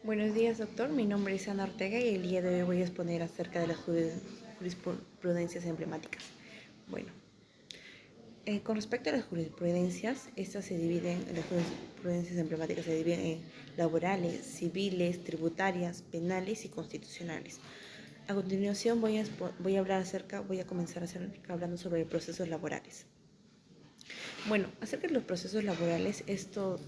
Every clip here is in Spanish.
Buenos días, doctor. Mi nombre es Ana Ortega y el día de hoy voy a exponer acerca de las jurisprudencias emblemáticas. Bueno, con respecto a las jurisprudencias, las jurisprudencias emblemáticas se dividen en laborales, civiles, tributarias, penales y constitucionales. A continuación voy a comenzar hablando sobre procesos laborales. Bueno, acerca de los procesos laborales, estos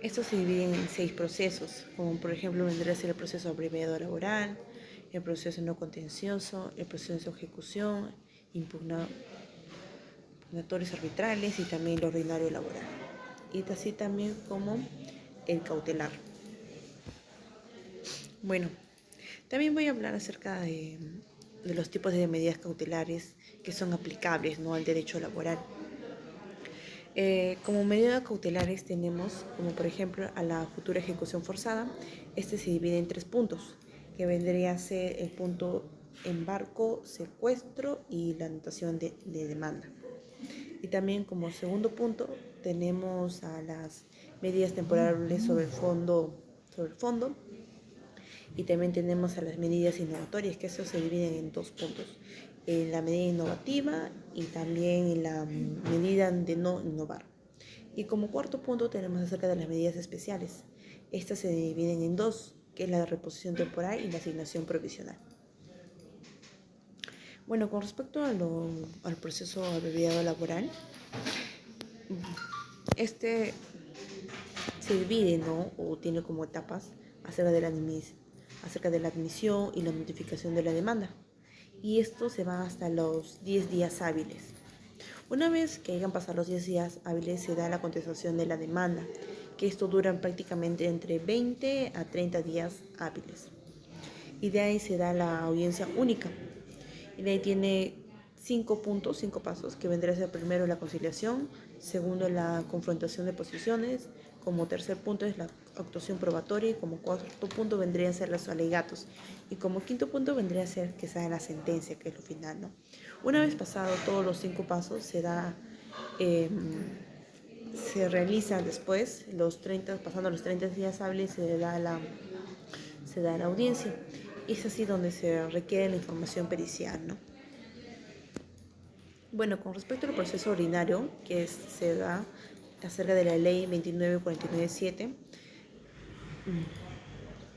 se dividen en 6 procesos, como por ejemplo vendría a ser el proceso abreviado laboral, el proceso no contencioso, el proceso de ejecución, impugnatorios arbitrales y también el ordinario laboral. Y así también como el cautelar. Bueno, también voy a hablar acerca de los tipos de medidas cautelares que son aplicables, ¿no?, al derecho laboral. Como medidas cautelares tenemos, como por ejemplo, a la futura ejecución forzada. Este se divide en 3 puntos, que vendría a ser el punto embargo, secuestro y la anotación de demanda. Y también como segundo punto tenemos a las medidas temporales sobre el fondo, y también tenemos a las medidas innovatorias, que eso se dividen en 2 puntos, en la medida innovativa y también en la medida de no innovar. Y como cuarto punto tenemos acerca de las medidas especiales. Estas se dividen en 2, que es la reposición temporal y la asignación provisional. Bueno, con respecto al proceso abreviado laboral, este se divide, ¿no?, o tiene como etapas acerca de la admisión y la notificación de la demanda. Y esto se va hasta los 10 días hábiles. Una vez que hayan pasado los 10 días hábiles, se da la contestación de la demanda, que esto dura prácticamente entre 20 a 30 días hábiles. Y de ahí se da la audiencia única. Y de ahí tiene 5 puntos, 5 pasos, que vendría a ser primero la conciliación, segundo la confrontación de posiciones, como tercer punto es la actuación probatoria y como cuarto punto vendría a ser los alegatos y como quinto punto vendría a ser que sea la sentencia, que es lo final, ¿no? Una vez pasado todos los 5 pasos se realiza después pasando los 30 días hábiles se da la audiencia, y es así donde se requiere la información pericial, ¿no? Bueno, con respecto al proceso ordinario, se da acerca de la ley 29.49.7,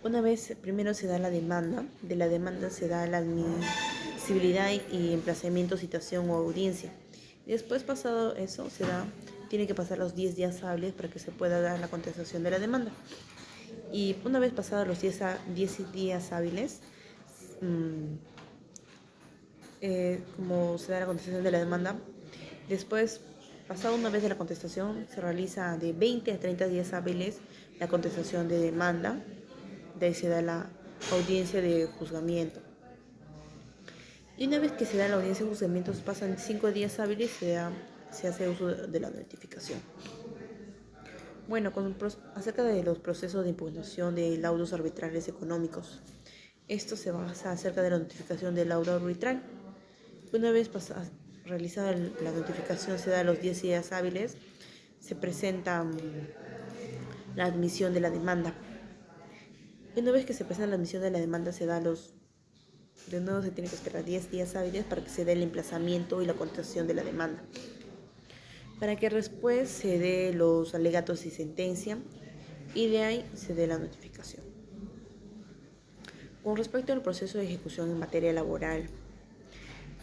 una vez primero se da la demanda, de la demanda se da la admisibilidad y emplazamiento, citación o audiencia. Y después, pasado eso, tiene que pasar los 10 días hábiles para que se pueda dar la contestación de la demanda. Y una vez pasados los 10 días hábiles, como se da la contestación de la demanda, después, pasado una vez de la contestación, se realiza de 20 a 30 días hábiles la contestación de demanda. De ahí se da la audiencia de juzgamiento. Y una vez que se da la audiencia de juzgamiento, pasan 5 días hábiles y se hace uso de la notificación. Bueno, acerca de los procesos de impugnación de laudos arbitrales económicos. Esto se basa acerca de la notificación del laudo arbitral. Una vez realizada la notificación, se da los 10 días hábiles, se presenta la admisión de la demanda. Y una vez que se presenta la admisión de la demanda, de nuevo se tiene que esperar 10 días hábiles para que se dé el emplazamiento y la contestación de la demanda, para que después se dé los alegatos y sentencia, y de ahí se dé la notificación. Con respecto al proceso de ejecución en materia laboral,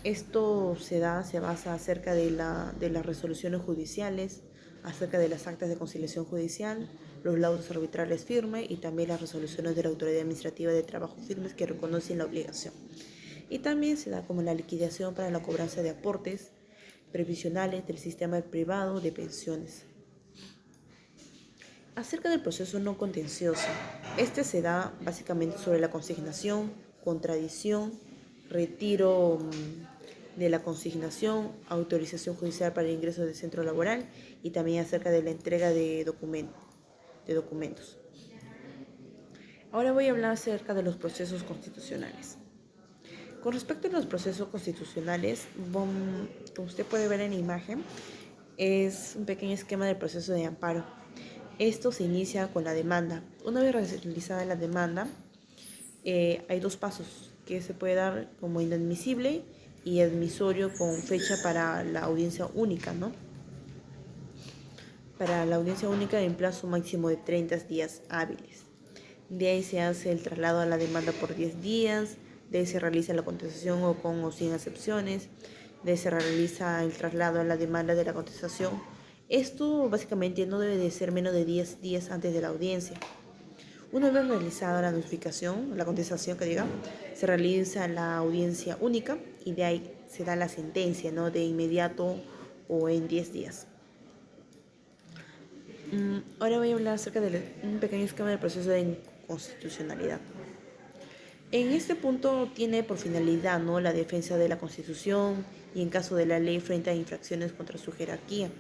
esto se basa acerca de las resoluciones judiciales, acerca de las actas de conciliación judicial, los laudos arbitrales firmes y también las resoluciones de la Autoridad Administrativa de Trabajo firmes que reconocen la obligación. Y también se da como la liquidación para la cobranza de aportes previsionales del sistema privado de pensiones. Acerca del proceso no contencioso, este se da básicamente sobre la consignación, contradicción, retiro de la consignación, autorización judicial para el ingreso del centro laboral y también acerca de la entrega de documentos. Ahora voy a hablar acerca de los procesos constitucionales. Con respecto a los procesos constitucionales, como usted puede ver en la imagen, es un pequeño esquema del proceso de amparo. Esto se inicia con la demanda. Una vez realizada la demanda, hay dos pasos que se puede dar como inadmisible y admisorio con fecha para la audiencia única, ¿no? Para la audiencia única en plazo máximo de 30 días hábiles. De ahí se hace el traslado a la demanda por 10 días, de ahí se realiza la contestación o con o sin excepciones, de ahí se realiza el traslado a la demanda de la contestación. Esto básicamente no debe de ser menos de 10 días antes de la audiencia. Una vez realizada la notificación, la contestación que diga, se realiza la audiencia única y de ahí se da la sentencia, ¿no? De inmediato o en 10 días. Ahora voy a hablar acerca de un pequeño esquema del proceso de inconstitucionalidad. En este punto tiene por finalidad, ¿no?, la defensa de la Constitución y en caso de la ley frente a infracciones contra su jerarquía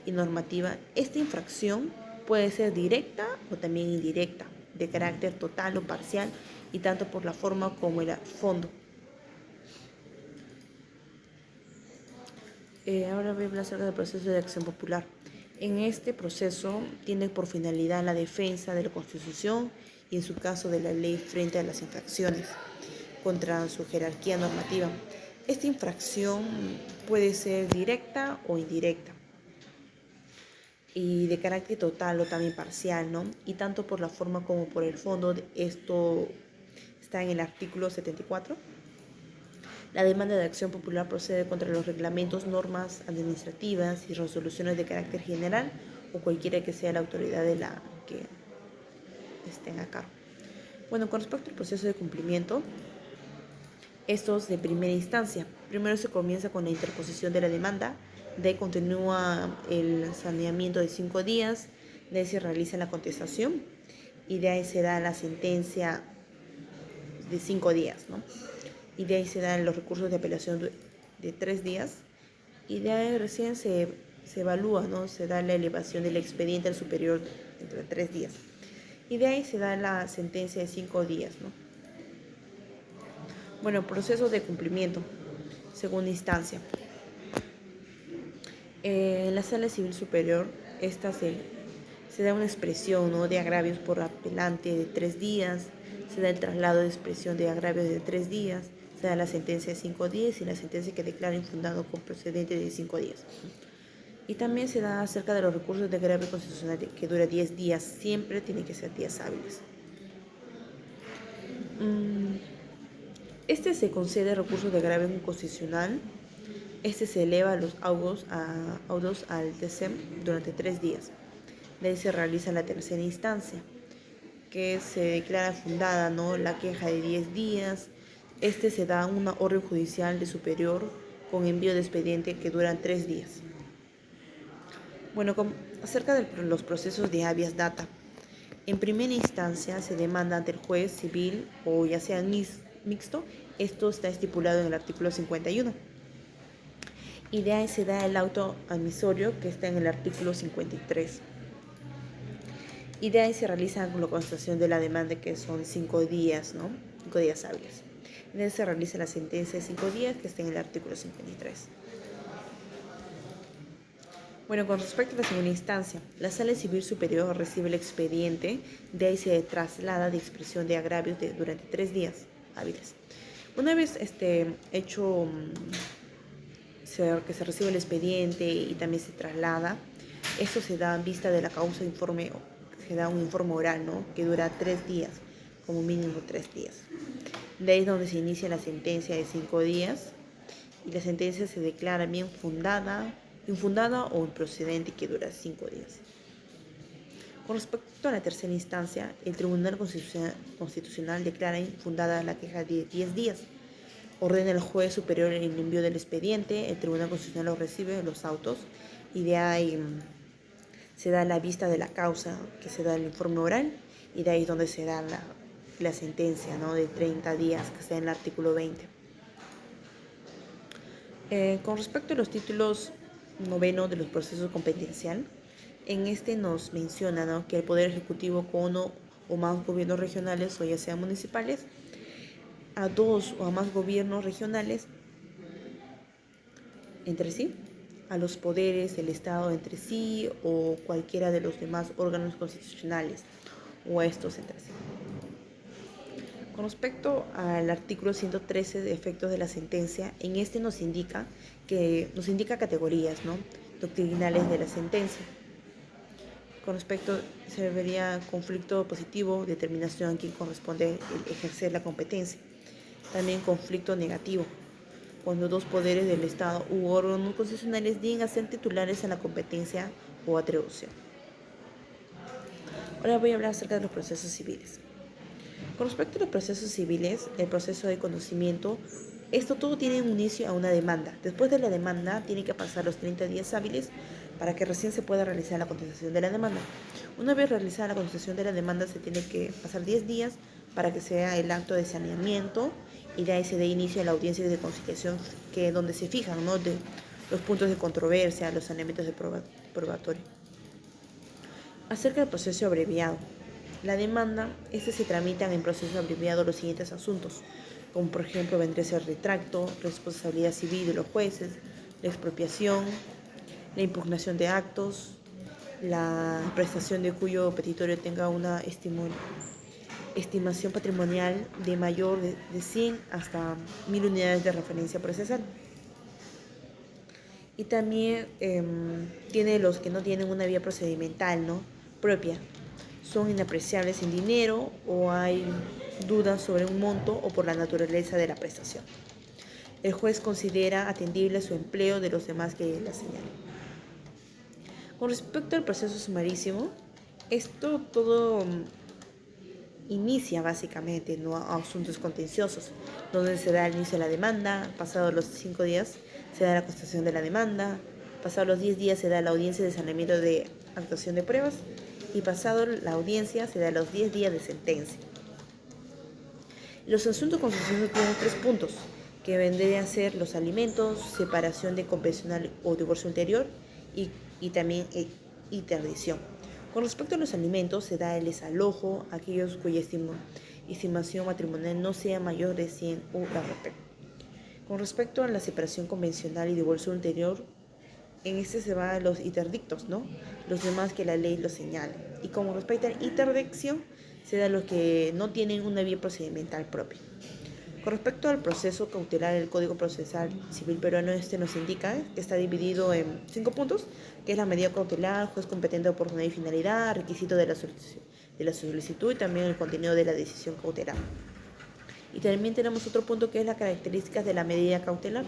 y normativa. Esta infracción puede ser directa o también indirecta, de carácter total o parcial y tanto por la forma como el fondo. Ahora voy a hablar acerca del proceso de acción popular. En este proceso tiene por finalidad la defensa de la Constitución y en su caso de la ley frente a las infracciones contra su jerarquía normativa. Esta infracción puede ser directa o indirecta y de carácter total o también parcial, ¿no? Y tanto por la forma como por el fondo. Esto está en el artículo 74. La demanda de acción popular procede contra los reglamentos, normas administrativas y resoluciones de carácter general o cualquiera que sea la autoridad de la que estén a cargo. Bueno, con respecto al proceso de cumplimiento, estos de primera instancia. Primero se comienza con la interposición de la demanda, de ahí continúa el saneamiento de 5 días, de ahí se realiza la contestación y de ahí se da la sentencia de 5 días, ¿no? Y de ahí se dan los recursos de apelación de 3 días y de ahí recién se evalúa, ¿no? Se da la elevación del expediente al superior entre 3 días y de ahí se da la sentencia de 5 días, ¿no? Bueno, proceso de cumplimiento, segunda instancia. En la Sala Civil Superior, esta se da una expresión, ¿no?, de agravios por apelante de 3 días, se da el traslado de expresión de agravios de 3 días, se da la sentencia de 5 días y la sentencia que declara infundado con procedente de 5 días. Y también se da acerca de los recursos de agravio constitucional que dura 10 días, siempre tiene que ser días hábiles. Este se concede recurso de agravio constitucional. Este se eleva a los autos al TCM durante 3 días. De ahí se realiza la tercera instancia, que se declara fundada, ¿no?, la queja de 10 días. Este se da una orden judicial de superior con envío de expediente que duran 3 días. Bueno, acerca de los procesos de habeas data. En primera instancia se demanda ante el juez civil o ya sea mixto. Esto está estipulado en el artículo 51. Y de ahí se da el auto admisorio que está en el artículo 53. Y de ahí se realiza la constatación de la demanda que son 5 días, ¿no? 5 días hábiles. Y de ahí se realiza la sentencia de 5 días que está en el artículo 53. Bueno, con respecto a la segunda instancia, la Sala Civil Superior recibe el expediente, de ahí se traslada de expresión de agravios durante 3 días hábiles. Una vez hecho que se recibe el expediente y también se traslada, esto se da en vista de la causa informe, se da un informe oral, ¿no?, que dura 3 días, como mínimo 3 días. De ahí es donde se inicia la sentencia de 5 días y la sentencia se declara bien infundada o improcedente que dura 5 días. Con respecto a la tercera instancia, el Tribunal Constitucional declara infundada la queja de 10 días. Ordena al juez superior el envío del expediente, el Tribunal Constitucional lo recibe, los autos, y de ahí se da la vista de la causa, que se da el informe oral, y de ahí es donde se da la sentencia, ¿no?, de 30 días, que está en el artículo 20. Con respecto a los títulos 9 de los procesos competencial, en este nos menciona, ¿no?, que el Poder Ejecutivo con uno o más gobiernos regionales o ya sean municipales, a 2 o a más gobiernos regionales entre sí, a los poderes del Estado entre sí o cualquiera de los demás órganos constitucionales o estos entre sí. Con respecto al artículo 113 de efectos de la sentencia, en este nos indica categorías, ¿no?, doctrinales de la sentencia. Con respecto, se vería conflicto positivo, determinación a quien corresponde ejercer la competencia. También conflicto negativo, cuando dos poderes del Estado u órganos constitucionales llegan a ser titulares en la competencia o atribución. Ahora voy a hablar acerca de los procesos civiles. Con respecto a los procesos civiles, el proceso de conocimiento, esto todo tiene un inicio a una demanda. Después de la demanda, tiene que pasar los 30 días hábiles para que recién se pueda realizar la contestación de la demanda. Una vez realizada la contestación de la demanda, se tiene que pasar 10 días para que sea el acto de saneamiento y de ahí se dé inicio a la audiencia de conciliación, donde se fijan, ¿no?, de los puntos de controversia, los saneamientos de probatorio. Acerca del proceso abreviado. La demanda, se tramitan en proceso abreviado los siguientes asuntos, como por ejemplo vendría a ser retracto, responsabilidad civil de los jueces, la expropiación, la impugnación de actos, la prestación de cuyo petitorio tenga una estimación patrimonial de mayor de 100 hasta 1000 unidades de referencia procesal. Y también tiene los que no tienen una vía procedimental, ¿no?, propia. Son inapreciables en dinero o hay dudas sobre un monto o por la naturaleza de la prestación. El juez considera atendible su empleo de los demás que la señalen. Con respecto al proceso sumarísimo, esto todo inicia básicamente, ¿no?, a asuntos contenciosos, donde se da el inicio de la demanda, pasados los 5 días se da la constatación de la demanda, pasados los 10 días se da la audiencia de saneamiento de actuación de pruebas y pasado la audiencia se da los 10 días de sentencia. Los asuntos contenciosos tienen 3 puntos, que vendrían a ser los alimentos, separación de convencional o divorcio ulterior y también interdición. Con respecto a los alimentos, se da el desalojo a aquellos cuya estimación matrimonial no sea mayor de 100 URP. Con respecto a la separación convencional y divorcio ulterior, en se van los interdictos, ¿no?, los demás que la ley los señala. Y como respecto a la interdicción, se da los que no tienen una vía procedimental propia. Con respecto al proceso cautelar, el Código Procesal Civil Peruano nos indica que está dividido en 5 puntos, que es la medida cautelar, juez competente, oportunidad y finalidad, requisito de la solicitud y también el contenido de la decisión cautelar. Y también tenemos otro punto que es las características de la medida cautelar.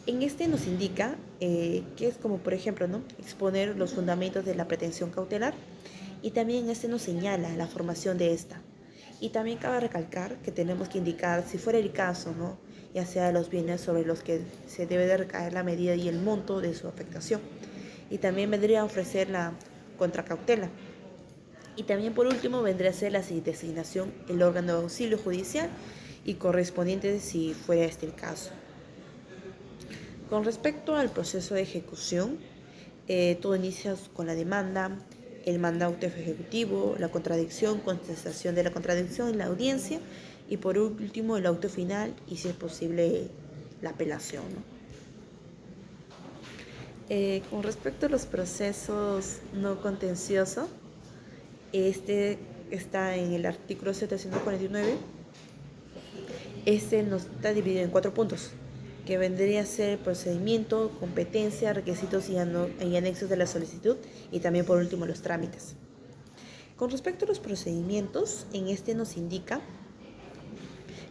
En nos indica que es como, por ejemplo, ¿no?, exponer los fundamentos de la pretensión cautelar y también nos señala la formación de esta. Y también cabe recalcar que tenemos que indicar, si fuera el caso, ¿no?, ya sea los bienes sobre los que se debe de recaer la medida y el monto de su afectación. Y también vendría a ofrecer la contracautela. Y también por último vendría a ser la designación, el órgano de auxilio judicial y correspondiente si fuera el caso. Con respecto al proceso de ejecución, todo inicia con la demanda, el mandato ejecutivo, la contradicción, contestación de la contradicción en la audiencia y por último el auto final y si es posible la apelación, ¿no? Con respecto a los procesos no contenciosos, está en el artículo 749. Nos está dividido en 4 puntos, que vendría a ser procedimiento, competencia, requisitos y anexos de la solicitud y también por último los trámites. Con respecto a los procedimientos, en nos indica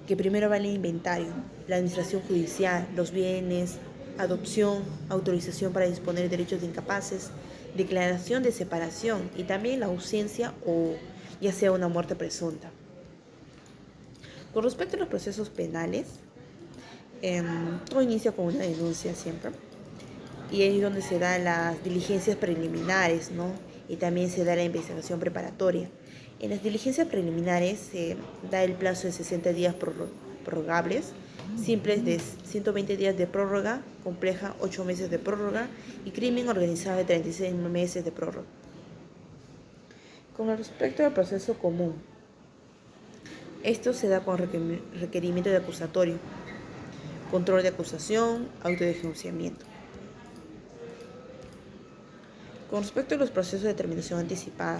que primero va el inventario, la administración judicial, los bienes, adopción, autorización para disponer derechos de incapaces, declaración de separación y también la ausencia o ya sea una muerte presunta. Con respecto a los procesos penales, todo inicia con una denuncia siempre y ahí es donde se dan las diligencias preliminares, ¿no?, y también se da la investigación preparatoria. En las diligencias preliminares se da el plazo de 60 días prorrogables, simples de 120 días de prórroga, compleja 8 meses de prórroga y crimen organizado de 36 meses de prórroga. Con respecto al proceso común, esto se da con requerimiento de acusatorio, control de acusación, auto de denunciamiento. Con respecto a los procesos de determinación anticipada,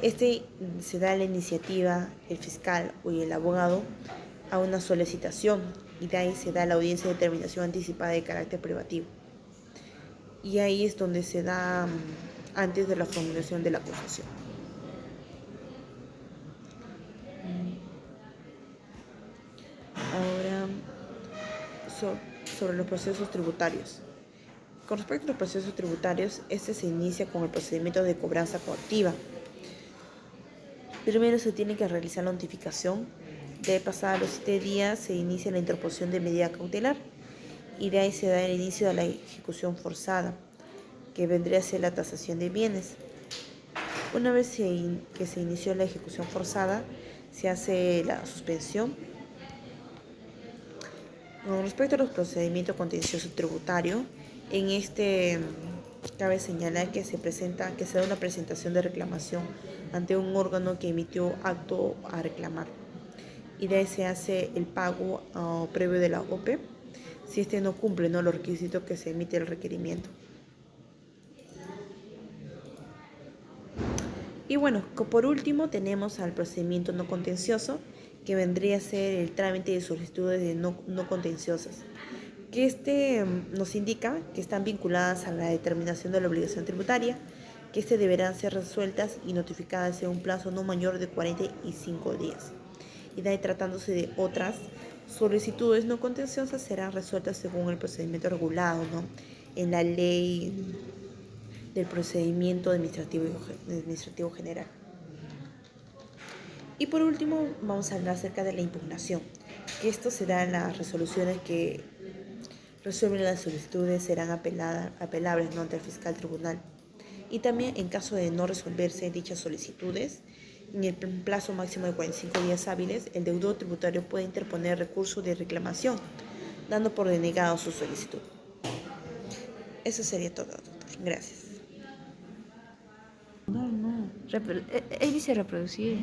se da la iniciativa, el fiscal o el abogado a una solicitación y de ahí se da la audiencia de determinación anticipada de carácter privativo. Y ahí es donde se da antes de la formulación de la acusación. Ahora, sobre los procesos tributarios. Con respecto a los procesos tributarios, este se inicia con el procedimiento de cobranza coactiva. Primero se tiene que realizar la notificación, de pasar los 7 días se inicia la interposición de medida cautelar y de ahí se da el inicio de la ejecución forzada, que vendría a ser la tasación de bienes. Una vez que se inició la ejecución forzada, se hace la suspensión. Con respecto a los procedimientos contencioso tributario, en este cabe señalar que se da una presentación de reclamación ante un órgano que emitió acto a reclamar. Y de ahí se hace el pago previo de la OPE si este no cumple los requisitos que se emite el requerimiento. Y bueno, por último tenemos al procedimiento no contencioso, que vendría a ser el trámite de solicitudes de no contenciosas, que nos indica que están vinculadas a la determinación de la obligación tributaria, que deberán ser resueltas y notificadas en un plazo no mayor de 45 días. Y de ahí, tratándose de otras solicitudes no contenciosas, serán resueltas según el procedimiento regulado, ¿no?, en la ley del procedimiento administrativo general. Y por último, vamos a hablar acerca de la impugnación, que esto se da en las resoluciones que resuelven las solicitudes, serán apelables, ¿no?, ante el fiscal tribunal. Y también, en caso de no resolverse dichas solicitudes, en el plazo máximo de 45 días hábiles, el deudor tributario puede interponer recurso de reclamación, dando por denegado su solicitud. Eso sería todo, doctor. Gracias. No. Él dice reproducir.